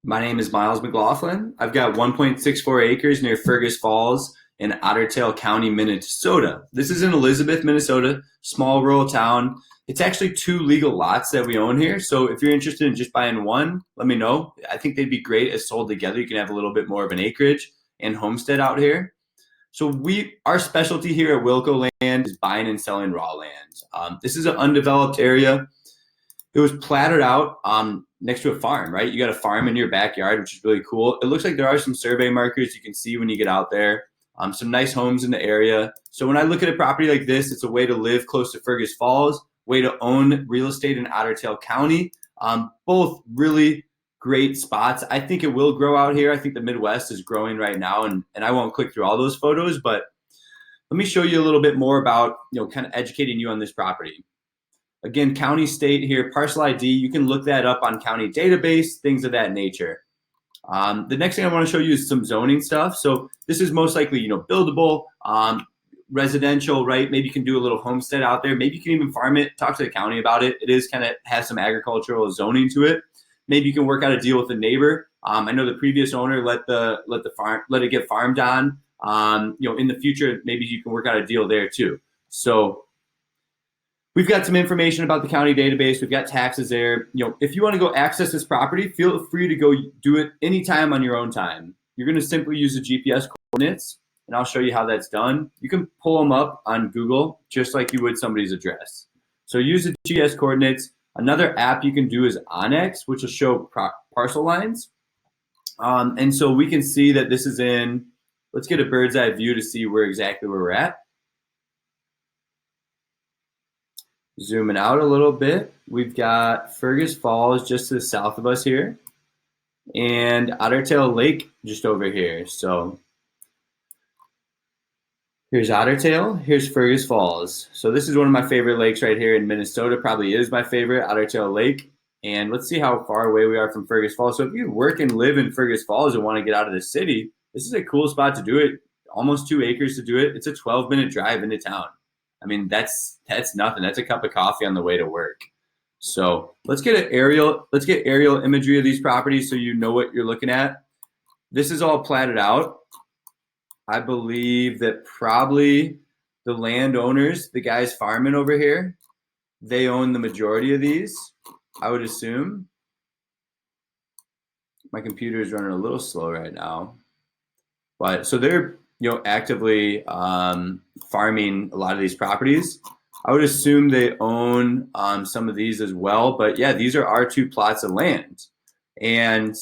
My name is Miles McLaughlin. I've got 1.64 acres near Fergus Falls in Otter County, Minnesota. This is in Elizabeth, Minnesota, small rural town. It's actually two legal lots that we own here. So if you're interested in just buying one, let me know. I think they'd be great as sold together. You can have a little bit more of an acreage and homestead out here. So our specialty here at Wilco Land is buying and selling raw land. This is an undeveloped area. It was platted out next to a farm, right? You got a farm in your backyard, which is really cool. It looks like there are some survey markers you can see when you get out there. Some nice homes in the area. So when I look at a property like this, it's a way to live close to Fergus Falls, way to own real estate in Otter County. Both really great spots. I think it will grow out here. I think the Midwest is growing right now, and I won't click through all those photos, but let me show you a little bit more about, kind of educating you on this property. Again, county, state here, parcel ID, you can look that up on county database, things of that nature. The next thing I want to show you is some zoning stuff. So this is most likely, buildable, residential, right? Maybe you can do a little homestead out there. Maybe you can even farm it, talk to the county about it. It is kind of has some agricultural zoning to it. Maybe you can work out a deal with a neighbor. I know the previous owner let it get farmed on. In the future, maybe you can work out a deal there too. So we've got some information about the county database. We've got taxes there. If you want to go access this property, feel free to go do it anytime on your own time. You're going to simply use the GPS coordinates, and I'll show you how that's done. You can pull them up on Google just like you would somebody's address. So use the GPS coordinates. Another app you can do is Onyx, which will show parcel lines. And so we can see that this is in, let's get a bird's eye view to see exactly where we're at. Zooming out a little bit, we've got Fergus Falls just to the south of us here, and Ottertail Lake just over here. So here's Ottertail, here's Fergus Falls. So this is one of my favorite lakes right here in Minnesota, probably is my favorite, Ottertail Lake. And let's see how far away we are from Fergus Falls. So if you work and live in Fergus Falls and want to get out of the city, this is a cool spot to do it. Almost 2 acres to do it. It's a 12-minute drive into town. I mean, that's nothing. That's a cup of coffee on the way to work. So let's get aerial imagery of these properties so you know what you're looking at. This is all platted out. I believe that probably the landowners, the guys farming over here, they own the majority of these, I would assume. My computer is running a little slow right now. But so they're actively farming a lot of these properties. I would assume they own some of these as well. But yeah, these are our 2 plots of land. And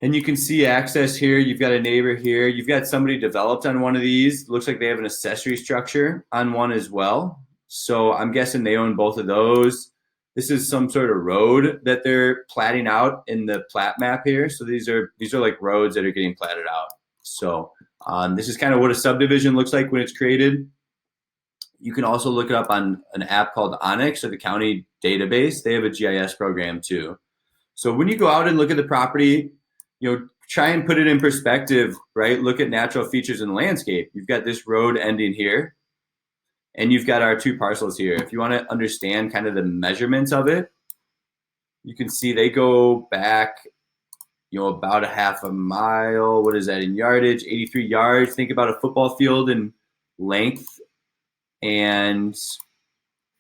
you can see access here. You've got a neighbor here. You've got somebody developed on one of these. Looks like they have an accessory structure on one as well. So I'm guessing they own both of those. This is some sort of road that they're platting out in the plat map here. So these are like roads that are getting platted out. So this is kind of what a subdivision looks like when it's created. You can also look it up on an app called Onyx or the county database. They have a GIS program too. So when you go out and look at the property, try and put it in perspective, right? Look at natural features in the landscape. You've got this road ending here, and you've got our 2 parcels here. If you want to understand kind of the measurements of it, you can see they go back about a half a mile. What is that in yardage? 83 yards. Think about a football field in length and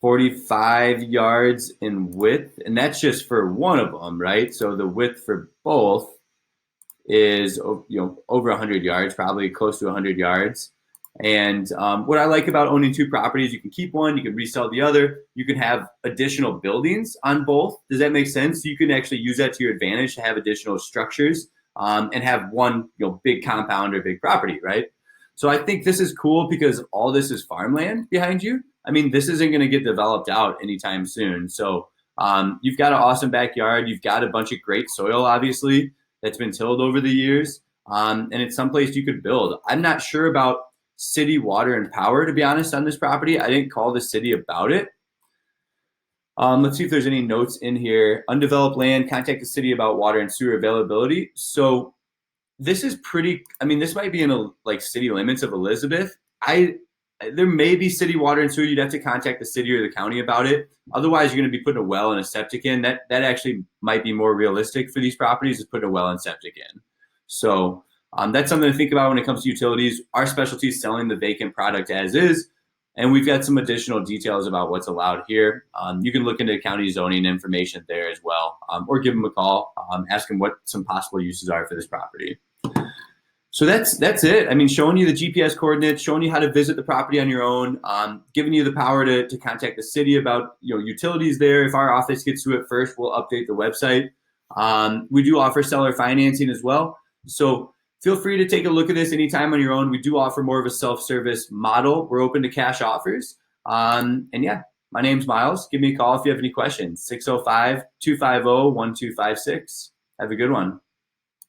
45 yards in width. And that's just for one of them, right? So the width for both is, over 100 yards, probably close to 100 yards. And what I like about owning 2 properties, you can keep one, you can resell the other, you can have additional buildings on both. Does that make sense? You can actually use that to your advantage to have additional structures and have one big compound or big property, right? So I think this is cool because all this is farmland behind you. I mean, this isn't going to get developed out anytime soon. So you've got an awesome backyard. You've got a bunch of great soil, obviously, that's been tilled over the years. And it's someplace you could build. I'm not sure about city water and power, to be honest, on this property. I didn't call the city about it. Let's see if there's any notes in here. Undeveloped land, contact the city about water and sewer availability. So this is pretty, this might be in city limits of Elizabeth. I There may be city water and sewer. You'd have to contact the city or the county about it. Otherwise, you're going to be putting a well and a septic in. That actually might be more realistic for these properties, is putting a well and septic in. So that's something to think about when it comes to utilities. Our specialty is selling the vacant product as is, and we've got some additional details about what's allowed here. You can look into county zoning information there as well, or give them a call, ask them what some possible uses are for this property. So that's it. I mean, showing you the GPS coordinates, showing you how to visit the property on your own, giving you the power to contact the city about utilities there. If our office gets to it first, we'll update the website. We do offer seller financing as well. So feel free to take a look at this anytime on your own. We do offer more of a self-service model. We're open to cash offers. And yeah, my name's Miles. Give me a call if you have any questions. 605-250-1256. Have a good one.